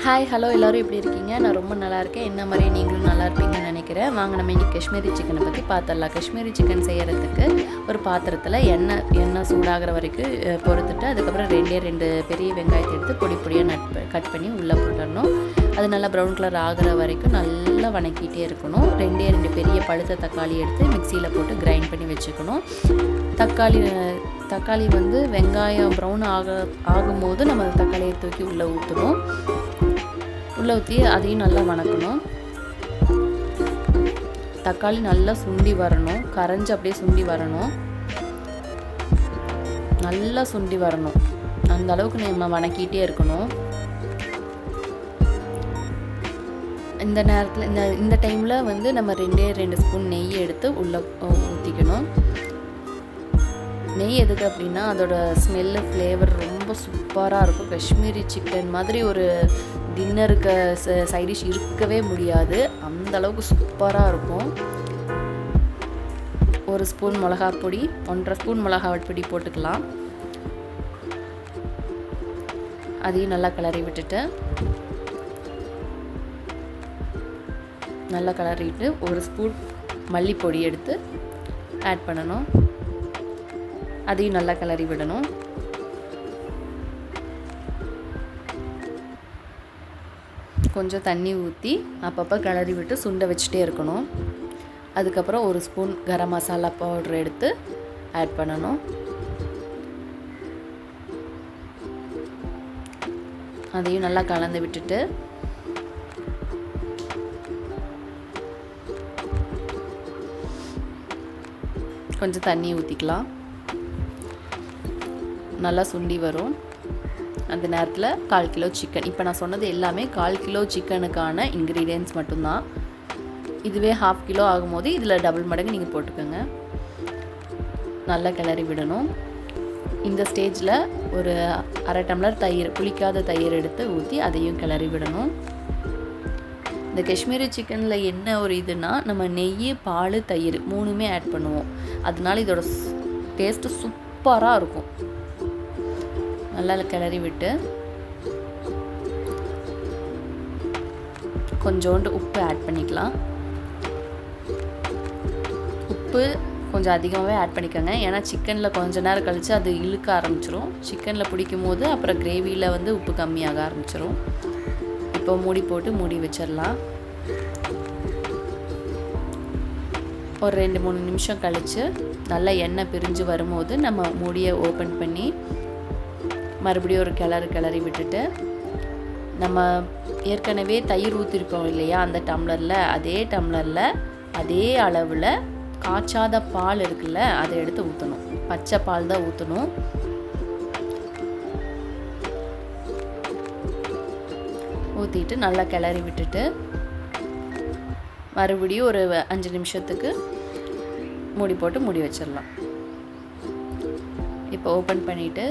Hi hello எல்லோரும் எப்படி இருக்கீங்க? நான் ரொம்ப நல்லா இருக்கேன். என்ன மாதிரி நீங்களும் நல்லா இருப்பீங்கன்னு நினைக்கிறேன். வாங்க நம்ம இன்றைக்கி காஷ்மீரி சிக்கனை பற்றி பார்த்துடலாம். காஷ்மீரி சிக்கன் செய்கிறதுக்கு ஒரு பாத்திரத்தில் எண்ணெய் சூடாகிற வரைக்கும் பொறுத்துட்டு அதுக்கப்புறம் ரெண்டு பெரிய வெங்காயத்தை எடுத்து பொடியாக கட் பண்ணி உள்ளே போட்டுடணும். அது நல்லா ப்ரௌன் கலர் ஆகிற வரைக்கும் நல்லா வணக்கிட்டே இருக்கணும். ரெண்டு பெரிய பழுத்த தக்காளி எடுத்து மிக்சியில் போட்டு கிரைண்ட் பண்ணி வச்சுக்கணும். தக்காளி வந்து வெங்காயம் ப்ரௌன் ஆகும்போது நம்ம தக்காளியை தூக்கி உள்ளே ஊற்றணும். உள்ளே ஊற்றி அதையும் நல்லா வணக்கணும். தக்காளி நல்லா சுண்டி வரணும், கரைஞ்சி அப்படியே சுண்டி வரணும், நல்லா சுண்டி வரணும். அந்த அளவுக்கு நம்ம வணக்கிட்டே இருக்கணும். இந்த நேரத்தில் இந்த டைமில் வந்து நம்ம ரெண்டு ஸ்பூன் நெய் எடுத்து உள்ளே ஊற்றிக்கணும். நெய் எதுக்கு அப்படின்னா அதோட ஸ்மெல்லு ஃப்ளேவர் ரொம்ப சூப்பராக இருக்கும். காஷ்மீரி சிக்கன் மாதிரி ஒரு டின்னருக்கு சைடிஷ் இருக்கவே முடியாது, அந்த அளவுக்கு சூப்பராக இருக்கும். ஒரு ஸ்பூன் மிளகாப்பொடி, 1.5 ஸ்பூன் மிளகாப்பொடி போட்டுக்கலாம். அதையும் நல்லா கிளறி விட்டுட்டு நல்லா கிளறிட்டு ஒரு ஸ்பூன் மல்லிப்பொடி எடுத்து ஆட் பண்ணணும். அதையும் நல்லா கிளறி விடணும். கொஞ்சம் தண்ணி ஊற்றி அப்பப்போ கிளறி விட்டு சுண்டை வச்சுட்டே இருக்கணும். அதுக்கப்புறம் ஒரு ஸ்பூன் கரம் மசாலா பவுடர் எடுத்து ஆட் பண்ணணும். அதையும் நல்லா கலந்து விட்டுட்டு கொஞ்சம் தண்ணி ஊற்றிக்கலாம். நல்லா சுண்டி வரும். அந்த நேரத்தில் 1/4 கிலோ சிக்கன், இப்போ நான் சொன்னது எல்லாமே 1/4 கிலோ சிக்கனுக்கான இன்க்ரீடியன்ட்ஸ் மட்டும்தான். இதுவே 1/2 கிலோ ஆகும்போது இதில் டபுள் மடங்கு நீங்கள் போட்டுக்கோங்க. நல்லா கிளறி விடணும். இந்த ஸ்டேஜில் ஒரு 1/2 டம்ளர் தயிர், புளிக்காத தயிர் எடுத்து ஊற்றி அதையும் கிளறி விடணும். இந்த காஷ்மீரி சிக்கனில் என்ன ஒரு இதுனா நம்ம நெய், பால், தயிர் 3மே ஆட் பண்ணுவோம். அதனால இதோட டேஸ்ட்டு சூப்பராக இருக்கும். நல்லா கிளறி விட்டு கொஞ்சோண்டு உப்பு ஆட் பண்ணிக்கலாம். உப்பு கொஞ்சம் அதிகமாகவே ஆட் பண்ணிக்கோங்க, ஏன்னா சிக்கனில் கொஞ்ச நேரம் கழித்து அது இழுக்க ஆரம்பிச்சிரும். சிக்கனில் பிடிக்கும் போது அப்புறம் கிரேவியில் வந்து உப்பு கம்மியாக ஆரம்பிச்சிரும். இப்போ மூடி போட்டு மூடி வச்சிடலாம். ஒரு 2-3 நிமிஷம் கழித்து நல்லா எண்ணெய் பிரிஞ்சு வரும்போது நம்ம மூடியை ஓப்பன் பண்ணி மறுபடியும் ஒரு கிளறி விட்டுட்டு நம்ம ஏற்கனவே தயிர் ஊற்றிருக்கோம் இல்லையா, அந்த டம்ளரில் அதே அளவில் காய்ச்சாத பால் இருக்குல்ல, அதை எடுத்து ஊற்றணும். பச்சை பால் தான் ஊற்றணும். ஊற்றிட்டு நல்லா கிளறி விட்டுட்டு மறுபடியும் ஒரு 5 நிமிஷத்துக்கு மூடி போட்டு மூடி வச்சிடலாம். இப்போ ஓப்பன் பண்ணிவிட்டு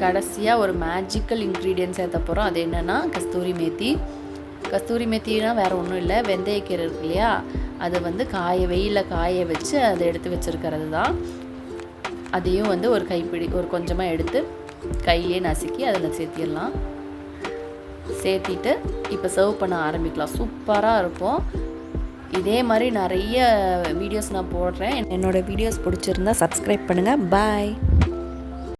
கடைசியாக ஒரு மேஜிக்கல் இன்க்ரீடியன்ட் சேர்த்த போகிறோம். அது என்னென்னா கஸ்தூரி மேத்தினா வேறு ஒன்றும் இல்லை, வெந்தயக்கீரை இருக்கு இல்லையா, அதை வந்து வெயிலில் காய வச்சு அதை எடுத்து வச்சுருக்கிறது தான். அதையும் வந்து ஒரு கைப்பிடி கொஞ்சமாக எடுத்து கையிலே நசுக்கி அதில் சேர்த்திடலாம். சேர்த்திட்டு இப்போ சர்வ் பண்ண ஆரம்பிக்கலாம். சூப்பராக இருக்கும். இதே மாதிரி நிறைய வீடியோஸ் நான் போடுறேன். என்னோடய வீடியோஸ் பிடிச்சிருந்தா சப்ஸ்கிரைப் பண்ணுங்கள். பாய்.